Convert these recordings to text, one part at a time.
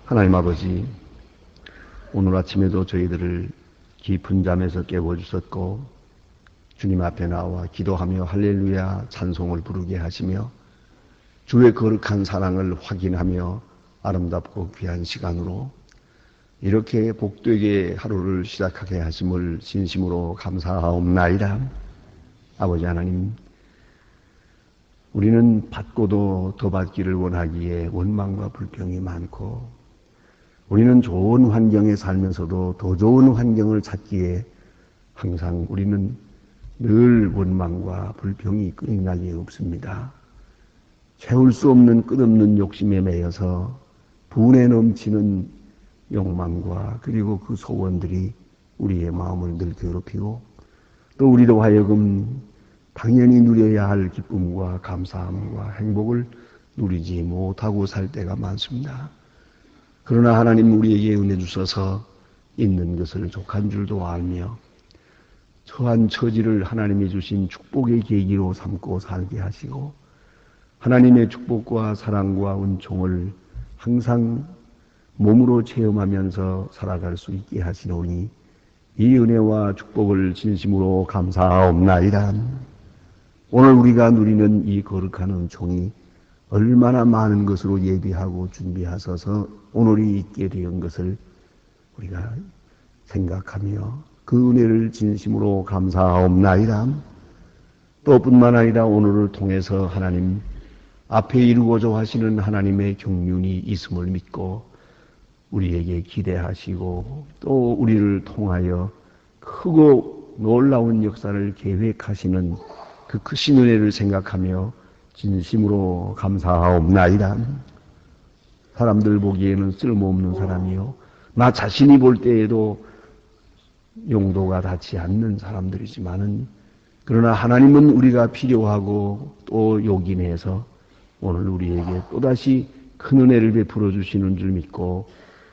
하나님 아버지, 오늘 아침에도 저희들을 깊은 잠에서 깨워주셨고 주님 앞에 나와 기도하며 할렐루야 찬송을 부르게 하시며 주의 거룩한 사랑을 확인하며 아름답고 귀한 시간으로 이렇게 복되게 하루를 시작하게 하심을 진심으로 감사하옵나이다. 아버지 하나님, 우리는 받고도 더 받기를 원하기에 원망과 불평이 많고, 우리는 좋은 환경에 살면서도 더 좋은 환경을 찾기에 항상 우리는 늘 원망과 불평이 끊임나게 없습니다. 채울 수 없는 끝없는 욕심에 매여서 분에 넘치는 욕망과 그리고 그 소원들이 우리의 마음을 늘 괴롭히고, 또 우리로 하여금 당연히 누려야 할 기쁨과 감사함과 행복을 누리지 못하고 살 때가 많습니다. 그러나 하나님 우리에게 은혜 주셔서 있는 것을 족한 줄도 알며 처한 처지를 하나님이 주신 축복의 계기로 삼고 살게 하시고, 하나님의 축복과 사랑과 은총을 항상 몸으로 체험하면서 살아갈 수 있게 하시노니 이 은혜와 축복을 진심으로 감사하옵나이다. 오늘 우리가 누리는 이 거룩한 은총이 얼마나 많은 것으로 예비하고 준비하셔서 오늘이 있게 된 것을 우리가 생각하며 그 은혜를 진심으로 감사하옵나이다. 또 뿐만 아니라 오늘을 통해서 하나님 앞에 이루고자 하시는 하나님의 경륜이 있음을 믿고 우리에게 기대하시고 또 우리를 통하여 크고 놀라운 역사를 계획하시는 그 크신 은혜를 생각하며 진심으로 감사하옵나이다. 사람들 보기에는 쓸모없는 사람이요, 나 자신이 볼 때에도 용도가 닿지 않는 사람들이지만은, 그러나 하나님은 우리가 필요하고 또 요긴해서 오늘 우리에게 또다시 큰 은혜를 베풀어 주시는 줄 믿고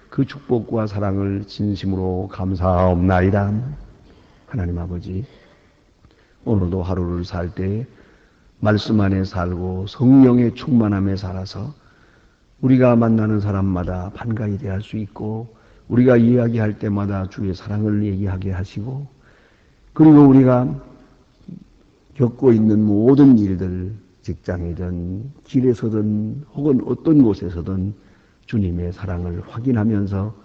그 축복과 사랑을 진심으로 감사하옵나이다. 하나님 아버지, 오늘도 하루를 살 때 말씀 안에 살고 성령의 충만함에 살아서 우리가 만나는 사람마다 반가이 대할 수 있고, 우리가 이야기할 때마다 주의 사랑을 얘기하게 하시고, 그리고 우리가 겪고 있는 모든 일들, 직장이든 길에서든 혹은 어떤 곳에서든 주님의 사랑을 확인하면서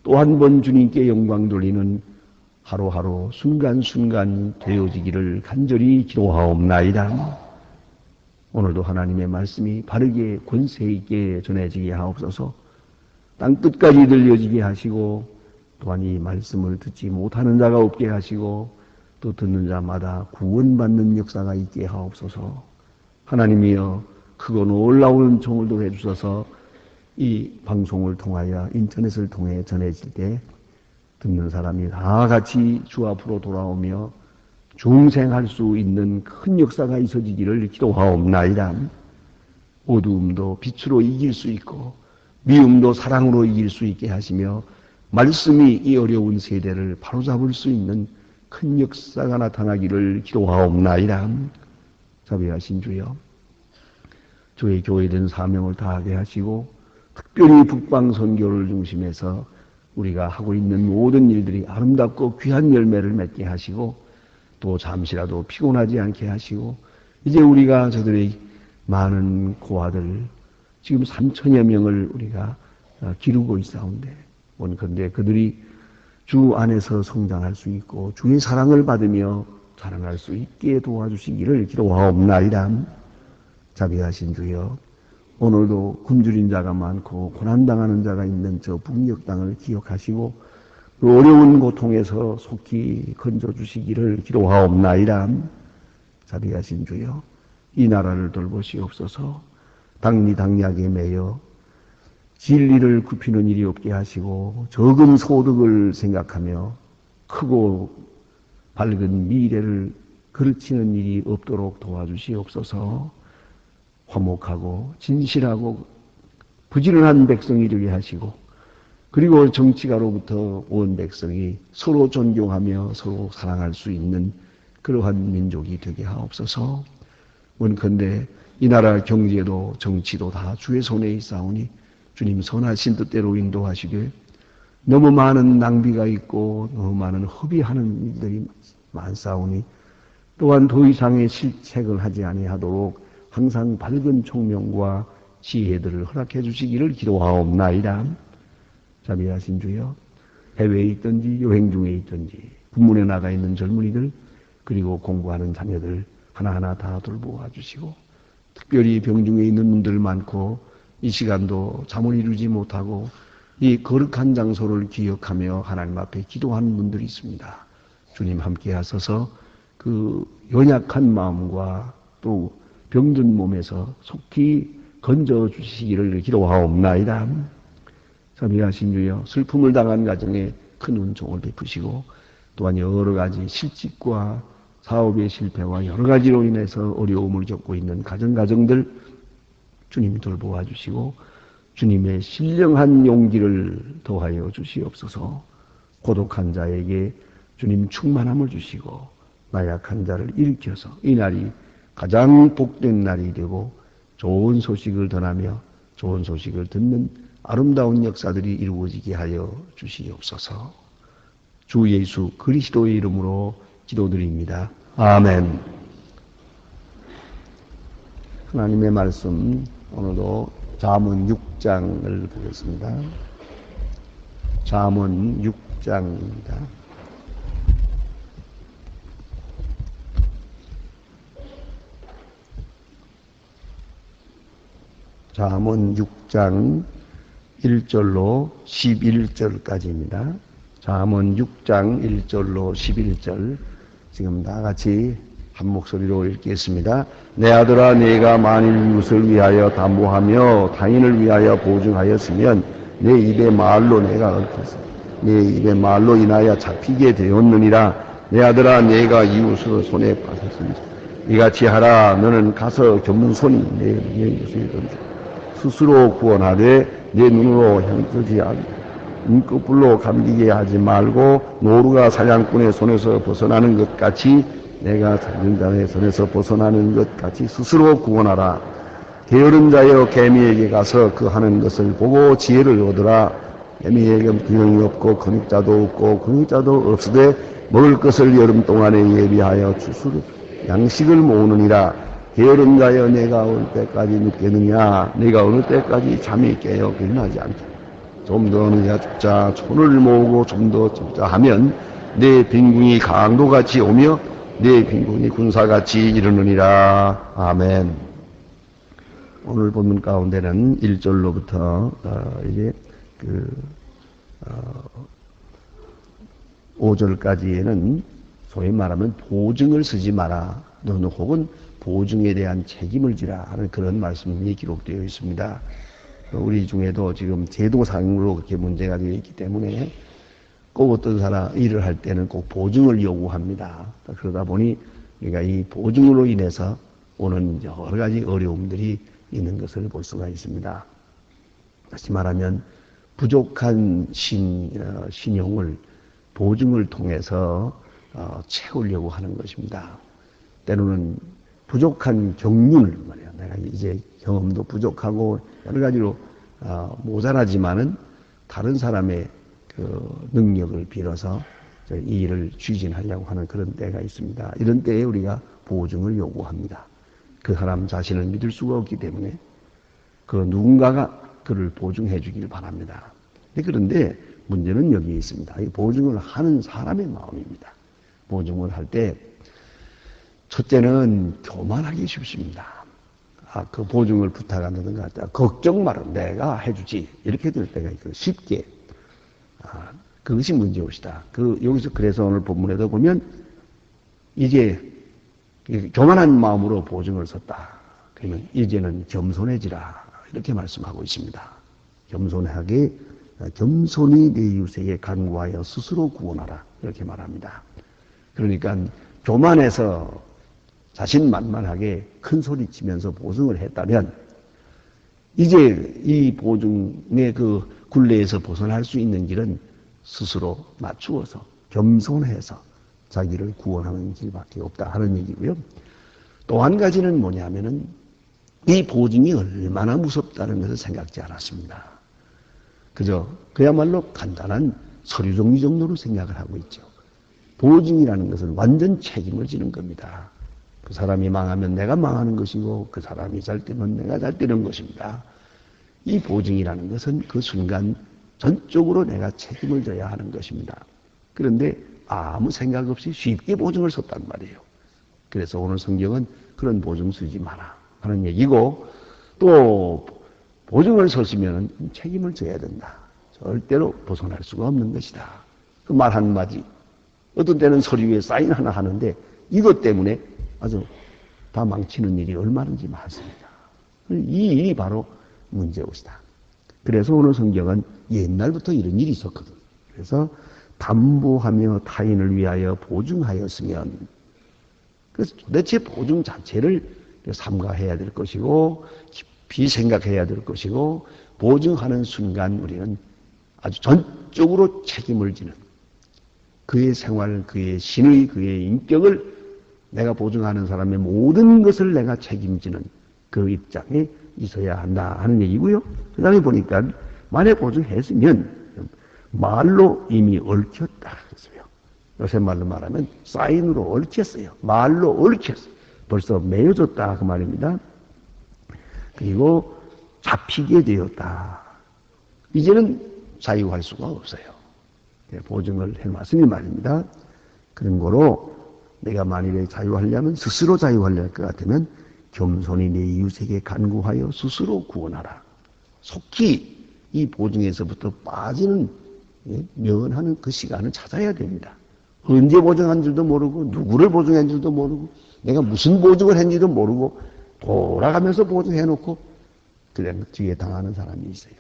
또 한 번 주님께 영광 돌리는 하루하루 순간순간 되어지기를 간절히 기도하옵나이다. 오늘도 하나님의 말씀이 바르게 권세 있게 전해지게 하옵소서. 땅 끝까지 들려지게 하시고, 또한 이 말씀을 듣지 못하는 자가 없게 하시고, 또 듣는 자마다 구원받는 역사가 있게 하옵소서. 하나님이여, 크고 놀라운 종을 도해 주셔서 이 방송을 통하여 인터넷을 통해 전해질 때 듣는 사람이 다 같이 주 앞으로 돌아오며 중생할 수 있는 큰 역사가 있어지기를 기도하옵나이다. 어두움도 빛으로 이길 수 있고 미움도 사랑으로 이길 수 있게 하시며 말씀이 이 어려운 세대를 바로잡을 수 있는 큰 역사가 나타나기를 기도하옵나이다. 자비하신 주여, 주의 교회된 사명을 다하게 하시고 특별히 북방 선교를 중심해서 우리가 하고 있는 모든 일들이 아름답고 귀한 열매를 맺게 하시고 또 잠시라도 피곤하지 않게 하시고, 이제 우리가 저들의 많은 고아들 지금 3천여 명을 우리가 기르고 있사온데 원컨대 그들이 주 안에서 성장할 수 있고 주의 사랑을 받으며 자라날 수 있게 도와주시기를 기도하옵나이다. 자비하신 주여, 오늘도 굶주린 자가 많고 고난당하는 자가 있는 저 북녘 땅을 기억하시고 그 어려운 고통에서 속히 건져주시기를 기도하옵나이다. 자비하신 주여, 이 나라를 돌보시옵소서. 당리당략에 매여 진리를 굽히는 일이 없게 하시고 적은 소득을 생각하며 크고 밝은 미래를 그르치는 일이 없도록 도와주시옵소서. 화목하고 진실하고 부지런한 백성이 되게 하시고, 그리고 정치가로부터 온 백성이 서로 존경하며 서로 사랑할 수 있는 그러한 민족이 되게 하옵소서. 원컨대 이 나라 경제도 정치도 다 주의 손에 있사오니 주님 선하신 뜻대로 인도하시되 너무 많은 낭비가 있고 너무 많은 허비하는 일들이 많사오니 또한 더 이상의 실책을 하지 아니하도록 항상 밝은 총명과 지혜들을 허락해 주시기를 기도하옵나이다. 자비하신 주여, 해외에 있든지 여행 중에 있든지 군문에 나가 있는 젊은이들 그리고 공부하는 자녀들 하나하나 다 돌보아 주시고 특별히 병중에 있는 분들 많고 이 시간도 잠을 이루지 못하고 이 거룩한 장소를 기억하며 하나님 앞에 기도하는 분들이 있습니다. 주님 함께 하소서 그 연약한 마음과 또 병든 몸에서 속히 건져 주시기를 기도하옵나이다. 자비하신 주여, 슬픔을 당한 가정에 큰 은총을 베푸시고 또한 여러 가지 실직과 사업의 실패와 여러 가지로 인해서 어려움을 겪고 있는 가정들 주님 돌보아 주시고 주님의 신령한 용기를 더하여 주시옵소서. 고독한 자에게 주님 충만함을 주시고 나약한 자를 일으켜서 이 날이 가장 복된 날이 되고 좋은 소식을 전하며 좋은 소식을 듣는 아름다운 역사들이 이루어지게 하여 주시옵소서. 주 예수 그리스도의 이름으로 기도드립니다. 아멘. 하나님의 말씀 오늘도 잠언 6장을 보겠습니다. 잠언 6장입니다. 잠언 6장 1절로 11절까지입니다. 잠언 6장 1절로 11절 지금 다 같이 한 목소리로 읽겠습니다. 내 아들아, 네가 만일 이웃을 위하여 담보하며 타인을 위하여 보증하였으면 내 입의 말로 내가 얽혔으며 내 입의 말로 인하여 잡히게 되었느니라. 내 아들아, 네가 이웃을 손에 빠졌으니 이같이 하라. 너는 가서 겸손히 내 이웃을 던져 스스로 구원하되 내 눈으로 향뜨지 않고 눈꺼풀로 감기게 하지 말고 노루가 사냥꾼의 손에서 벗어나는 것 같이 내가 잡는 자의 손에서 벗어나는 것 같이 스스로 구원하라. 게으른 자여 개미에게 가서 그 하는 것을 보고 지혜를 얻으라. 개미에게 균형이 없고 근육자도 없고 근육자도 없으되 먹을 것을 여름 동안에 예비하여 주수로 양식을 모으느니라. 게으른 자여 내가 올 때까지 눕겠느냐. 내가 어느 때까지 잠이 깨어 일어나지 않다. 좀 더 늦어 죽자. 손을 모으고 좀 더 죽자 하면 내 빈궁이 강도같이 오며 내 빈궁이 군사같이 이르느니라. 아멘. 오늘 본문 가운데는 1절로부터 이제 5절까지에는 소위 말하면 보증을 쓰지 마라. 너는 혹은 보증에 대한 책임을 지라 하는 그런 말씀이 기록되어 있습니다. 우리 중에도 지금 제도상으로 그렇게 문제가 되어 있기 때문에 꼭 어떤 사람 일을 할 때는 꼭 보증을 요구합니다. 그러다 보니 우리가 이 보증으로 인해서 오는 여러 가지 어려움들이 있는 것을 볼 수가 있습니다. 다시 말하면 부족한 신용을 보증을 통해서 채우려고 하는 것입니다. 때로는 부족한 경륜을 말이야. 내가 이제 경험도 부족하고 여러 가지로 모자라지만은 다른 사람의 그 능력을 빌어서 이 일을 추진하려고 하는 그런 때가 있습니다. 이런 때에 우리가 보증을 요구합니다. 그 사람 자신을 믿을 수가 없기 때문에 그 누군가가 그를 보증해 주길 바랍니다. 그런데 문제는 여기에 있습니다. 이 보증을 하는 사람의 마음입니다. 보증을 할 때 첫째는 교만하기 쉽습니다. 그 보증을 부탁한다든가 걱정 마라 내가 해주지 이렇게 될 때가 있고 쉽게 그것이 문제옵시다. 여기서 그래서 오늘 본문에도 보면 이제 교만한 마음으로 보증을 썼다. 그러면 이제는 겸손해지라 이렇게 말씀하고 있습니다. 겸손히 내 이웃에게 간구하여 스스로 구원하라 이렇게 말합니다. 그러니까 교만해서 자신만만하게 큰 소리 치면서 보증을 했다면 이제 이 보증의 그 굴레에서 벗어날 수 있는 길은 스스로 맞추어서 겸손해서 자기를 구원하는 길밖에 없다 하는 얘기고요. 또 한 가지는 뭐냐면은 이 보증이 얼마나 무섭다는 것을 생각지 않았습니다. 그저 그야말로 간단한 서류 정리 정도로 생각을 하고 있죠. 보증이라는 것은 완전 책임을 지는 겁니다. 그 사람이 망하면 내가 망하는 것이고 그 사람이 잘 되면 내가 잘 되는 것입니다. 이 보증이라는 것은 그 순간 전적으로 내가 책임을 져야 하는 것입니다. 그런데 아무 생각 없이 쉽게 보증을 썼단 말이에요. 그래서 오늘 성경은 그런 보증 쓰지 마라 하는 얘기고, 또 보증을 썼으면 책임을 져야 된다. 절대로 벗어날 수가 없는 것이다. 그 말 한마디, 어떤 때는 서류에 사인 하나 하는데 이것 때문에 아주 다 망치는 일이 얼마든지 많습니다. 이 일이 바로 문제옷이다. 그래서 오늘 성경은 옛날부터 이런 일이 있었거든. 그래서 담보하며 타인을 위하여 보증하였으면, 그래서 도대체 보증 자체를 삼가해야 될 것이고 깊이 생각해야 될 것이고, 보증하는 순간 우리는 아주 전적으로 책임을 지는, 그의 생활, 그의 신의, 그의 인격을 내가 보증하는 사람의 모든 것을 내가 책임지는 그 입장에 있어야 한다 하는 얘기고요. 그 다음에 보니까 만약 보증했으면 말로 이미 얽혔다 그랬어요. 요새 말로 말하면 사인으로 얽혔어요. 말로 얽혔어요. 벌써 매여졌다 그 말입니다. 그리고 잡히게 되었다. 이제는 자유할 수가 없어요. 보증을 해놨으니 말입니다. 그런 거로 내가 만일에 자유하려면, 스스로 자유하려 할 것 같으면 겸손히 내 이웃에게 간구하여 스스로 구원하라. 속히 이 보증에서부터 빠지는, 면하는 그 시간을 찾아야 됩니다. 언제 보증한 줄도 모르고 누구를 보증한 줄도 모르고 내가 무슨 보증을 했는지도 모르고 돌아가면서 보증해놓고 그냥 뒤에 당하는 사람이 있어요.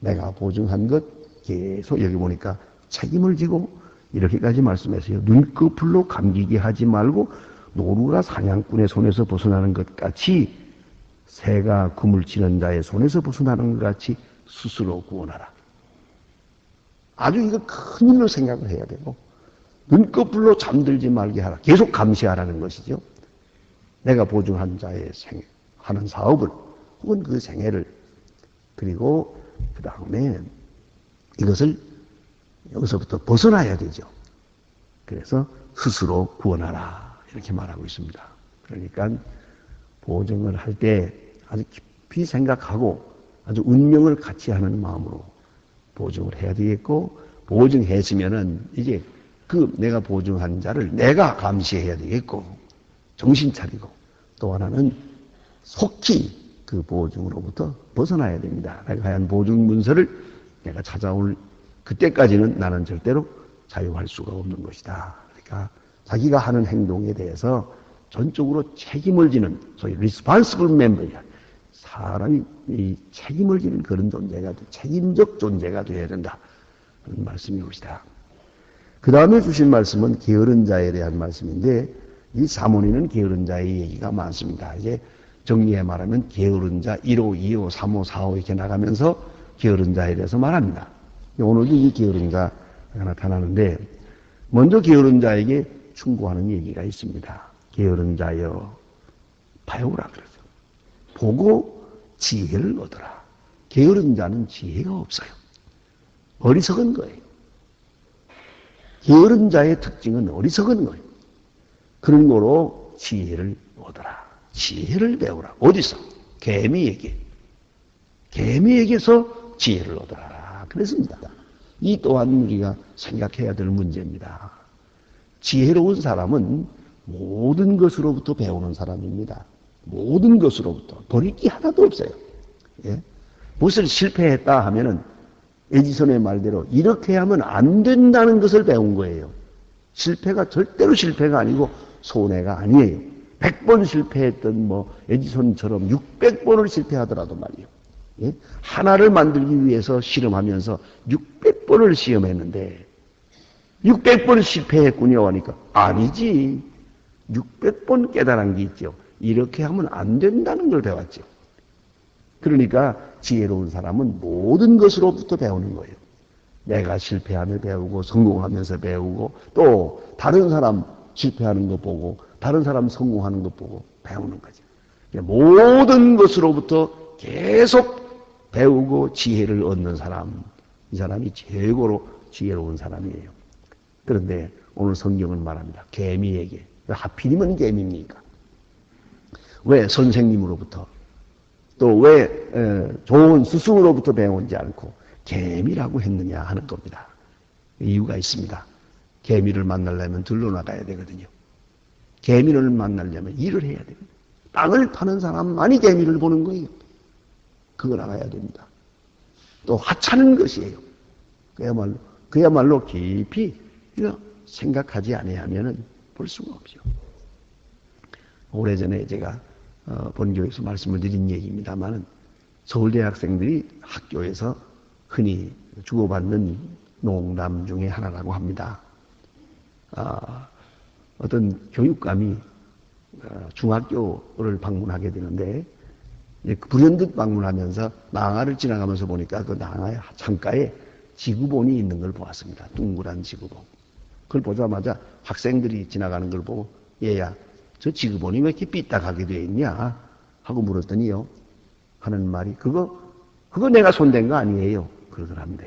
내가 보증한 것 계속 여기 보니까 책임을 지고 이렇게까지 말씀했어요. 눈꺼풀로 감기게 하지 말고 노루가 사냥꾼의 손에서 벗어나는 것 같이, 새가 그물 치는 자의 손에서 벗어나는 것 같이 스스로 구원하라. 아주 이거 큰 일로 생각을 해야 되고, 눈꺼풀로 잠들지 말게 하라. 계속 감시하라는 것이죠. 내가 보증한 자의 하는 사업을, 혹은 그 생애를, 그리고 그 다음에 이것을 여기서부터 벗어나야 되죠. 그래서 스스로 구원하라 이렇게 말하고 있습니다. 그러니까 보증을 할 때 아주 깊이 생각하고 아주 운명을 같이 하는 마음으로 보증을 해야 되겠고, 보증했으면은 이제 그 내가 보증한 자를 내가 감시해야 되겠고, 정신 차리고, 또 하나는 속히 그 보증으로부터 벗어나야 됩니다. 내가 한 보증 문서를 내가 찾아올 그때까지는 나는 절대로 자유할 수가 없는 것이다. 그러니까 자기가 하는 행동에 대해서 전적으로 책임을 지는, 소위 responsible member이야. 사람이 이 책임을 지는 그런 존재가, 책임적 존재가 되어야 된다. 그런 말씀이 옵시다. 그 다음에 주신 말씀은 게으른 자에 대한 말씀인데, 이 사모니는 게으른 자의 얘기가 많습니다. 이제 정리해 말하면 게으른 자 1호, 2호, 3호, 4호 이렇게 나가면서 게으른 자에 대해서 말합니다. 오늘도 이 게으른 자가 나타나는데, 먼저 게으른 자에게 충고하는 얘기가 있습니다. 게으른 자여 배우라 그러죠. 보고 지혜를 얻어라. 게으른 자는 지혜가 없어요. 어리석은 거예요. 게으른 자의 특징은 어리석은 거예요. 그런 거로 지혜를 얻어라. 지혜를 배우라. 어디서? 개미에게. 개미에게서 지혜를 얻어라. 그랬습니다. 이 또한 우리가 생각해야 될 문제입니다. 지혜로운 사람은 모든 것으로부터 배우는 사람입니다. 모든 것으로부터. 버릴 게 하나도 없어요. 예? 무엇을 실패했다 하면은 에디슨의 말대로 이렇게 하면 안 된다는 것을 배운 거예요. 실패가 절대로 실패가 아니고 손해가 아니에요. 100번 실패했던 에디슨처럼 600번을 실패하더라도 말이에요. 예? 하나를 만들기 위해서 실험하면서 600번을 시험했는데 600번 실패했군요 하니까 아니지. 600번 깨달은 게 있죠. 이렇게 하면 안 된다는 걸 배웠죠. 그러니까 지혜로운 사람은 모든 것으로부터 배우는 거예요. 내가 실패하며 배우고 성공하면서 배우고 또 다른 사람 실패하는 거 보고 다른 사람 성공하는 거 보고 배우는 거죠. 모든 것으로부터 계속 배우고 지혜를 얻는 사람, 이 사람이 최고로 지혜로운 사람이에요. 그런데 오늘 성경은 말합니다. 개미에게. 하필이면 개미입니까? 왜 선생님으로부터 또 왜 좋은 스승으로부터 배우지 않고 개미라고 했느냐 하는 겁니다. 이유가 있습니다. 개미를 만나려면 들러 나가야 되거든요. 개미를 만나려면 일을 해야 됩니다. 땅을 파는 사람만이 개미를 보는 거예요. 그걸 알아야 됩니다. 또 하찮은 것이에요. 그야말로 깊이 생각하지 아니하면 볼 수가 없죠. 오래전에 제가 본교에서 말씀을 드린 얘기입니다만 서울대 학생들이 학교에서 흔히 주고받는 농담 중에 하나라고 합니다. 어떤 교육감이 중학교를 방문하게 되는데 불현듯 방문하면서 낭하를 지나가면서 보니까 그 낭하의 창가에 지구본이 있는 걸 보았습니다. 둥그란 지구본. 그걸 보자마자 학생들이 지나가는 걸 보고 얘야 저 지구본이 왜 이렇게 삐딱하게 되어 있냐 하고 물었더니요. 하는 말이 그거 내가 손댄 거 아니에요. 그러더랍니다.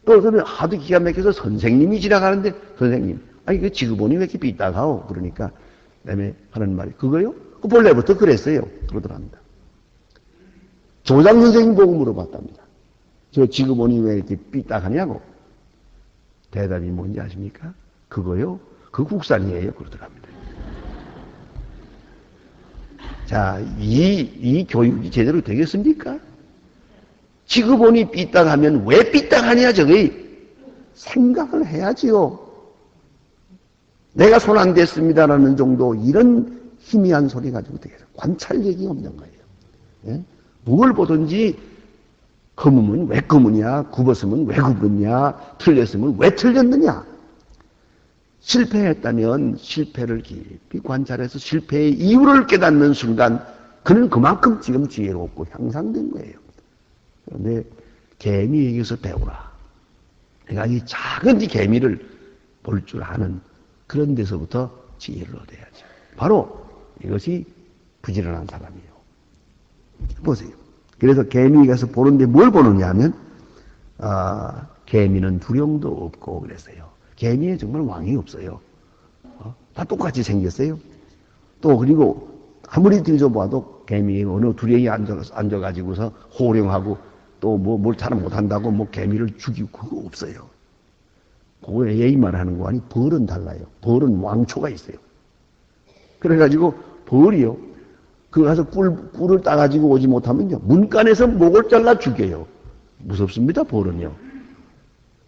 또 저는 하도 기가 막혀서 선생님이 지나가는데 선생님 아니 그 지구본이 왜 이렇게 삐딱하오? 그러니까 그다음에 하는 말이 그거요? 그 본래부터 그랬어요. 그러더랍니다. 조장 선생님 보고 물어봤답니다. 저 지구본이 왜 이렇게 삐딱하냐고. 대답이 뭔지 아십니까? 그거요? 그 국산이에요. 그러더랍니다. 자, 이 교육이 제대로 되겠습니까? 지구본이 삐딱하면 왜 삐딱하냐 저기 생각을 해야지요. 내가 손 안 댔습니다라는 정도 이런 희미한 소리 가지고 되겠어요. 관찰력이 없는 거예요. 예? 뭘 보든지 검으면 왜 검으냐, 굽었으면 왜 굽었냐, 틀렸으면 왜 틀렸느냐. 실패했다면 실패를 깊이 관찰해서 실패의 이유를 깨닫는 순간 그는 그만큼 지금 지혜롭고 향상된 거예요. 그런데 개미에게서 배우라. 그러니까 이 작은 이 개미를 볼 줄 아는 그런 데서부터 지혜를 얻어야죠. 바로 이것이 부지런한 사람이에요. 보세요. 그래서 개미 가서 보는데 뭘 보느냐 하면 개미는 두령도 없고 그랬어요. 개미에 정말 왕이 없어요. 다 똑같이 생겼어요. 또 그리고 아무리 뒤져봐도 개미 어느 두령이 앉아가지고서 호령하고 또 뭘 잘 못한다고 개미를 죽이고 그거 없어요. 그거 예의만 하는 거 아니 벌은 달라요. 벌은 왕초가 있어요. 그래가지고 벌이요. 그 가서 꿀을 따가지고 오지 못하면요. 문간에서 목을 잘라 죽여요. 무섭습니다. 벌은요.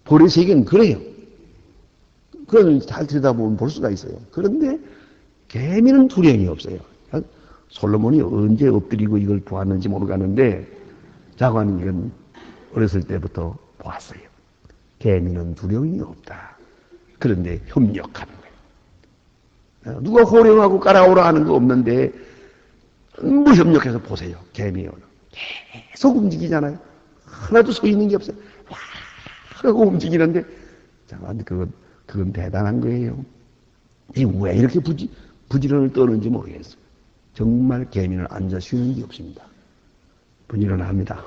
벌의 세계는 그래요. 그걸 잘 들여다보면 볼 수가 있어요. 그런데 개미는 두령이 없어요. 솔로몬이 언제 엎드리고 이걸 보았는지 모르겠는데 자관은 이건 어렸을 때부터 보았어요. 개미는 두령이 없다. 그런데 협력하는 거예요. 누가 호령하고 깔아오라 하는 거 없는데 협력해서 보세요. 개미요. 계속 움직이잖아요. 하나도 서 있는 게 없어요. 와 하고 움직이는데 자관 그건 대단한 거예요. 왜 이렇게 부지런을 떠는지 모르겠어요. 정말 개미는 앉아 쉬는 게 없습니다. 부지런합니다.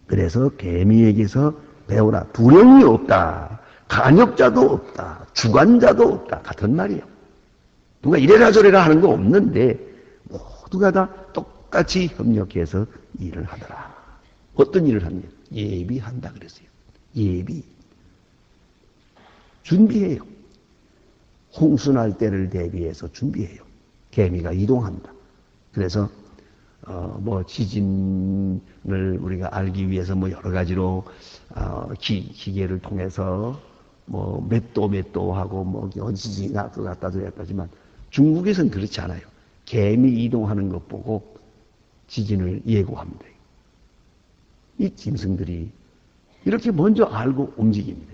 그래서 개미에게서 배우라. 두령이 없다. 간역자도 없다. 주관자도 없다. 같은 말이에요. 누가 이래라 저래라 하는 거 없는데 모두가 다 똑같이 협력해서 일을 하더라. 어떤 일을 하느냐? 예비한다 그랬어요. 예비. 준비해요. 홍수날 때를 대비해서 준비해요. 개미가 이동합니다. 그래서 지진을 우리가 알기 위해서 여러 가지로 기계를 통해서 몇 도 하고 지진이 났다 저랬다지만 중국에서는 그렇지 않아요. 개미 이동하는 것 보고 지진을 예고합니다. 이 짐승들이 이렇게 먼저 알고 움직입니다.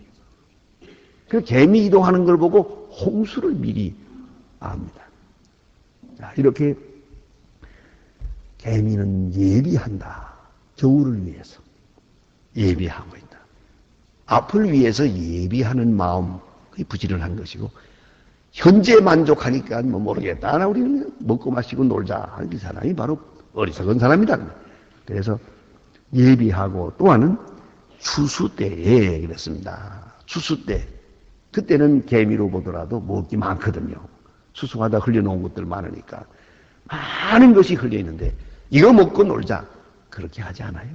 그 개미 이동하는 걸 보고 홍수를 미리 압니다. 자, 이렇게 개미는 예비한다. 겨울을 위해서 예비하고 있다. 앞을 위해서 예비하는 마음, 그게 부지런한 것이고, 현재 만족하니까 모르겠다. 우리는 먹고 마시고 놀자 하는 이 사람이 바로 어리석은 사람이다. 그래서 예비하고 또한은 추수 때에 그랬습니다. 추수 때. 그때는 개미로 보더라도 먹기 많거든요. 수송하다 흘려놓은 것들 많으니까. 많은 것이 흘려있는데 이거 먹고 놀자. 그렇게 하지 않아요.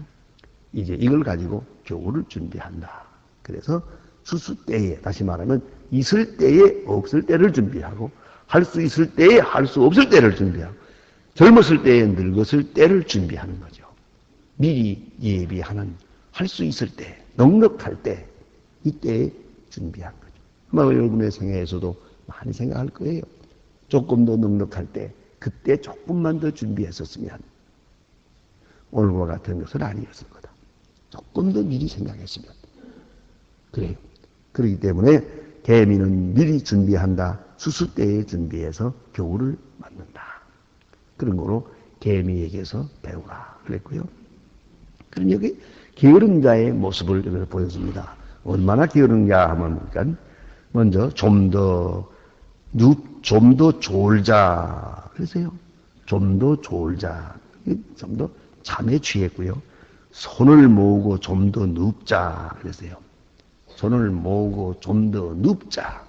이제 이걸 가지고 겨울을 준비한다. 그래서 추수 때에, 다시 말하면 있을 때에 없을 때를 준비하고 할 수 있을 때에 할 수 없을 때를 준비하고 젊었을 때에 늙었을 때를 준비하는 거죠. 미리 예비하는, 할 수 있을 때, 넉넉할 때, 이때에 준비한 거죠. 아마 여러분의 생애에서도 많이 생각할 거예요. 조금 더 넉넉할 때, 그때 조금만 더 준비했었으면 오늘과 같은 것은 아니었을 거다. 조금 더 미리 생각했으면. 그래요. 그렇기 때문에 개미는 미리 준비한다. 추수 때에 준비해서 겨울을 맞는다. 그런 거로 개미에게서 배우라 그랬고요. 그럼 여기 게으른 자의 모습을 보여줍니다. 얼마나 게으른가 하면, 그러니까 먼저 좀 더 졸자. 그래서요. 좀 더 졸자. 좀 더 잠에 취했고요. 손을 모으고 좀 더 눕자. 그랬어요. 손을 모으고 좀 더 눕자.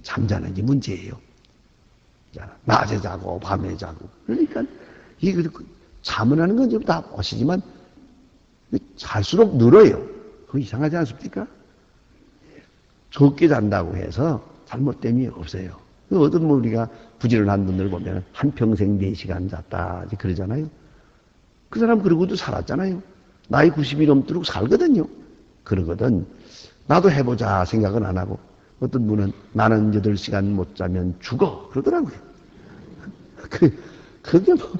잠자는 게 문제예요. 낮에 자고 밤에 자고. 그러니까 이게 잠을 하는 건 좀 다 보시지만 잘수록 늘어요. 그거 이상하지 않습니까? 적게 잔다고 해서 잘못됨이 없어요. 어떤 우리가 부지런한 분들 보면 한평생 4시간 잤다 그러잖아요. 그 사람 그러고도 살았잖아요. 나이 90이 넘도록 살거든요. 그러거든. 나도 해보자 생각은 안 하고 어떤 분은 나는 8시간 못 자면 죽어 그러더라고요. 그게 뭐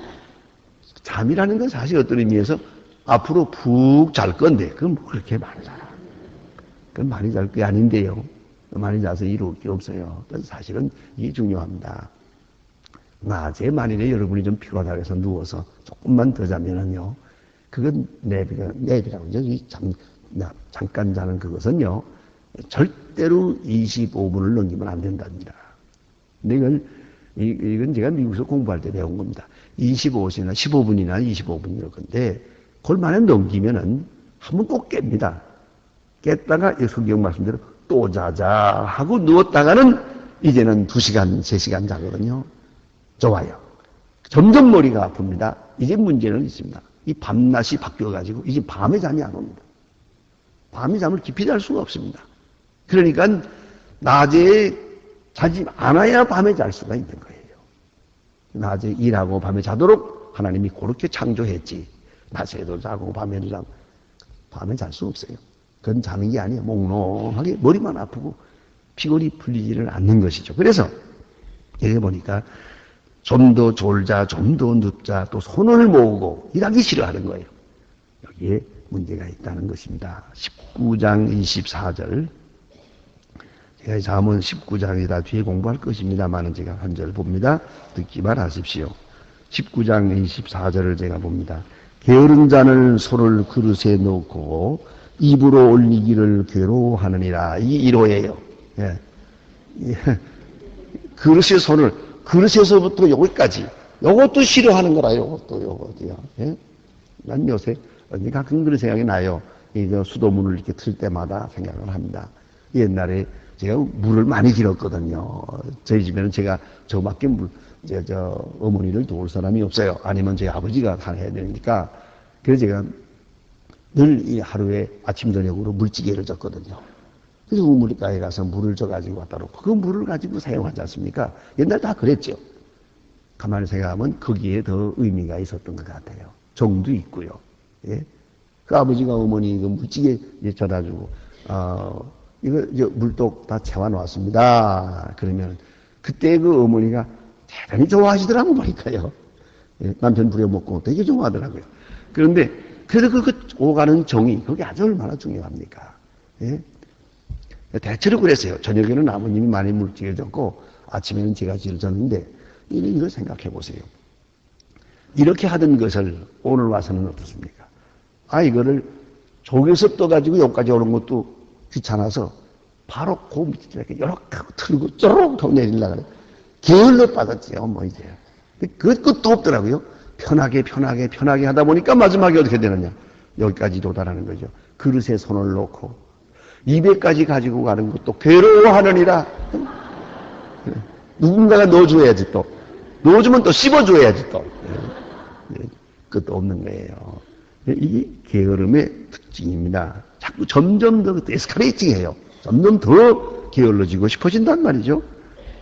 잠이라는 건 사실 어떤 의미에서 앞으로 푹 잘 건데 그건 뭐 그렇게 많이 자라. 그건 많이 잘 게 아닌데요. 많이 자서 이룰 게 없어요. 그래서 사실은 이게 중요합니다. 낮에 만일에 여러분이 좀 피곤하다고 해서 누워서 조금만 더 자면은요. 그건 냅이라고 하죠. 잠깐 자는 그것은요. 절대로 25분을 넘기면 안 된답니다. 근데 이건 제가 미국에서 공부할 때 배운 겁니다. 25분이나 15분이나 25분일 건데 그걸 만에 넘기면은 한번 꼭 깹니다. 깼다가 성경 말씀대로 또 자자 하고 누웠다가는 이제는 2시간, 3시간 자거든요. 좋아요. 점점 머리가 아픕니다. 이제 문제는 있습니다. 이 밤낮이 바뀌어가지고 이제 밤에 잠이 안 옵니다. 밤에 잠을 깊이 잘 수가 없습니다. 그러니까 낮에 자지 않아야 밤에 잘 수가 있는 거예요. 낮에 일하고 밤에 자도록 하나님이 그렇게 창조했지. 낮에도 자고 밤에도 자고 밤에 잘 수 없어요. 그건 자는 게 아니에요. 몽롱하게 머리만 아프고 피곤이 풀리지를 않는 것이죠. 그래서 여기 보니까 좀 더 졸자, 좀 더 눕자, 또 손을 모으고 일하기 싫어하는 거예요. 여기에 문제가 있다는 것입니다. 19장 24절. 제가 잠언 19장이다 뒤에 공부할 것입니다만은 제가 한 절 봅니다. 듣기만 하십시오. 19장 24절을 제가 봅니다. 게으른 자는 손을 그릇에 놓고 입으로 올리기를 괴로워하느니라. 이 1호예요. 예. 그릇에 손을, 그릇에서부터 여기까지. 요것도 싫어하는 거라, 요것도요. 예? 난 요새, 가끔 그런 생각이 나요. 수도문을 이렇게 틀 때마다 생각을 합니다. 옛날에 제가 물을 많이 길었거든요. 저희 집에는 제가 저밖에 어머니를 도울 사람이 없어요. 아니면 저희 아버지가 다 해야 되니까. 그래서 제가 늘 이 하루에 아침, 저녁으로 물찌개를 졌거든요. 그래서 우물가에 가서 물을 져가지고 왔다 놓고 그 물을 가지고 사용하지 않습니까? 옛날 다 그랬죠. 가만히 생각하면 거기에 더 의미가 있었던 것 같아요. 정도 있고요. 예? 그 아버지가 어머니 그 물찌개 져다주고, 이거 물독 다 채워놓았습니다. 그러면 그때 그 어머니가 대단히 좋아하시더라고 보니까요. 예? 남편 부려먹고 되게 좋아하더라고요. 그런데 그래도 그 오가는 정이 그게 아주 얼마나 중요합니까? 예? 대체로 그랬어요. 저녁에는 아버님이 많이 물찌개 졌고 아침에는 제가 졌는데 이걸 생각해 보세요. 이렇게 하던 것을 오늘 와서는 어떻습니까? 이거를 조개서 떠가지고 여기까지 오는 것도 귀찮아서 바로 그 밑에 이렇게 이렇게 틀고 쪼록 하고 내리려고 그래. 게을러 빠졌지요, 뭐 이제. 그것도 없더라고요. 편하게 하다 보니까 마지막에 어떻게 되느냐. 여기까지 도달하는 거죠. 그릇에 손을 놓고 200까지 가지고 가는 것도 괴로워하느니라. 누군가가 넣어줘야지 또. 넣어주면 또 씹어줘야지 또. 끝도 없는 거예요. 이게 게으름의 특징입니다. 자꾸 점점 더 에스컬레이팅해요. 점점 더 게을러지고 싶어진단 말이죠.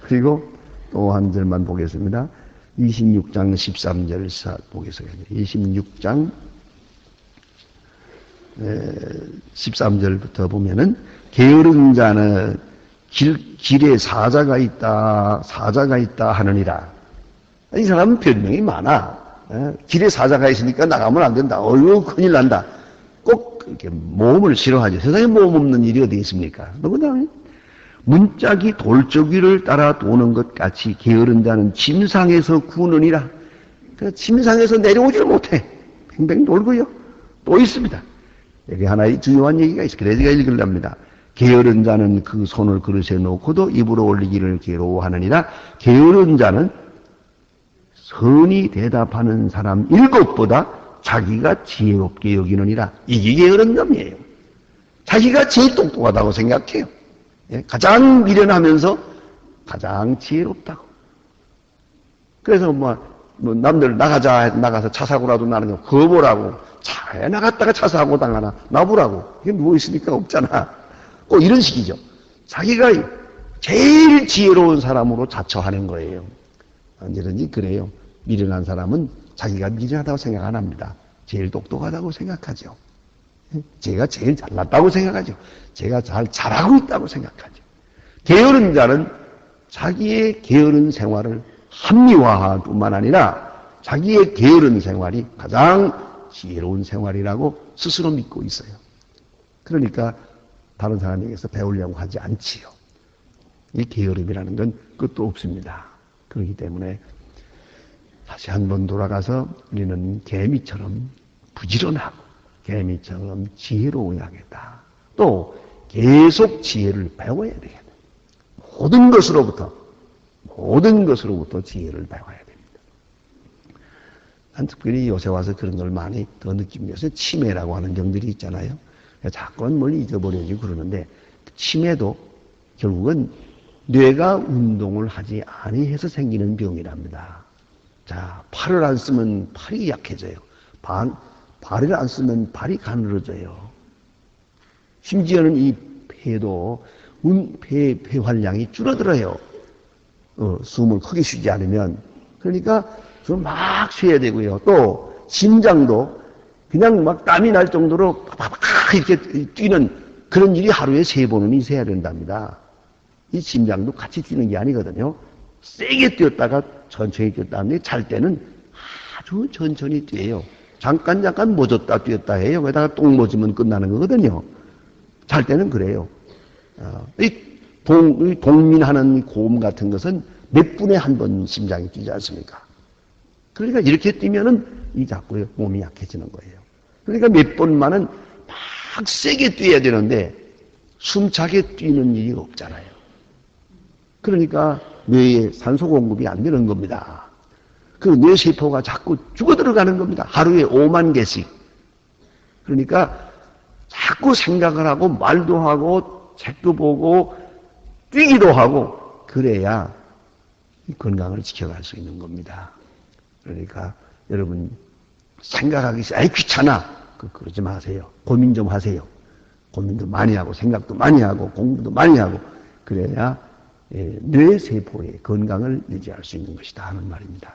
그리고 또 한 절만 보겠습니다. 26장 13절 보겠습니다. 26장 13절부터 보면은 게으른 자는 길에 사자가 있다 하느니라. 이 사람은 별명이 많아. 길에 사자가 있으니까 나가면 안 된다. 어휴, 큰일 난다. 꼭 이렇게 모험을 싫어하죠. 세상에 모험 없는 일이 어디 있습니까? 누구나 문짝이 돌저귀를 따라 도는 것 같이 게으른 자는 침상에서 구느니라. 침상에서 내려오지를 못해. 뱅뱅 돌고요. 또 있습니다. 여기 하나의 중요한 얘기가 있어요. 그래서 제가 읽으랍니다. 게으른 자는 그 손을 그릇에 놓고도 입으로 올리기를 괴로워하느니라. 게으른 자는 선이 대답하는 사람 7보다 자기가 지혜롭게 여기느니라. 이게 게으른 놈이에요. 자기가 제일 똑똑하다고 생각해요. 가장 미련하면서 가장 지혜롭다고. 그래서 남들 나가서 차 사고라도 나는 거 그거 보라고. 차에 나갔다가 차 사고 당하나 나보라고. 이게 누워 있으니까 없잖아. 꼭 이런 식이죠. 자기가 제일 지혜로운 사람으로 자처하는 거예요. 언제든지 그래요. 미련한 사람은 자기가 미련하다고 생각 안 합니다. 제일 똑똑하다고 생각하죠. 제가 제일 잘났다고 생각하죠. 제가 잘하고 있다고 생각하죠. 게으른 자는 자기의 게으른 생활을 합리화할 뿐만 아니라 자기의 게으른 생활이 가장 지혜로운 생활이라고 스스로 믿고 있어요. 그러니까 다른 사람에게서 배우려고 하지 않지요. 이 게으름이라는 건 끝도 없습니다. 그렇기 때문에 다시 한번 돌아가서 우리는 개미처럼 부지런하고 개미처럼 지혜로워야겠다. 또 계속 지혜를 배워야 되겠다. 모든 것으로부터 지혜를 배워야 됩니다. 난 특별히 요새 와서 그런 걸 많이 더 느낍니다. 요새 치매라고 하는 병들이 있잖아요. 자꾸 뭘 잊어버리지 그러는데 치매도 결국은 뇌가 운동을 하지 아니해서 생기는 병이랍니다. 자, 팔을 안 쓰면 팔이 약해져요. 발을 안 쓰면 발이 가늘어져요. 심지어는 이 폐도 폐활량이 줄어들어요. 숨을 크게 쉬지 않으면. 그러니까 숨을 막 쉬어야 되고요. 또 심장도 그냥 막 땀이 날 정도로 팍팍 이렇게 뛰는 그런 일이 하루에 3번은 있어야 된답니다. 이 심장도 같이 뛰는 게 아니거든요. 세게 뛰었다가 천천히 뛰었다는데 잘 때는 아주 천천히 뛰어요. 잠깐 멎었다 뛰었다 해요. 거기다가 똥 멎으면 끝나는 거거든요. 잘 때는 그래요. 이 동민하는 고음 같은 것은 몇 분에 한 번 심장이 뛰지 않습니까? 그러니까 이렇게 뛰면은 이 자꾸 몸이 약해지는 거예요. 그러니까 몇 번만은 막 세게 뛰어야 되는데 숨차게 뛰는 일이 없잖아요. 그러니까 뇌에 산소 공급이 안 되는 겁니다. 그 뇌세포가 자꾸 죽어 들어가는 겁니다. 하루에 5만 개씩. 그러니까 자꾸 생각을 하고 말도 하고 책도 보고 뛰기도 하고 그래야 건강을 지켜갈 수 있는 겁니다. 그러니까 여러분 생각하기 싫어. 아이 귀찮아. 그러지 마세요. 고민 좀 하세요. 고민도 많이 하고 생각도 많이 하고 공부도 많이 하고 그래야 뇌세포의 건강을 유지할 수 있는 것이다 하는 말입니다.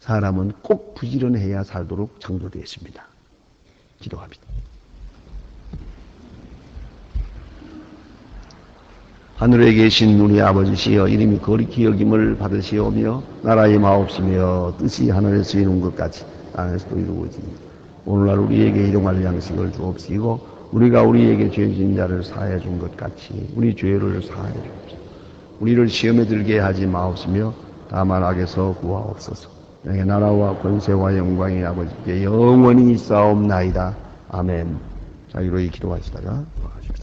사람은 꼭 부지런해야 살도록 창조되어 있습니다. 기도합니다. 하늘에 계신 우리 아버지시여 이름이 거룩히 여김을 받으시오며 나라의 마옵시며 뜻이 하늘에서 이룬 것 같이 땅에서도 이루어지니 오늘날 우리에게 일용할 양식을 주옵시고 우리가 우리에게 죄 지은 자를 사하여 준 것 같이 우리 죄를 사하여 주옵소서. 우리를 시험에 들게 하지 마옵시며 다만 악에서 구하옵소서. 영의 나라와 권세와 영광이 아버지께 영원히 있사옵나이다. 아멘. 자, 이러히 기도하시다가 돌아가십시오.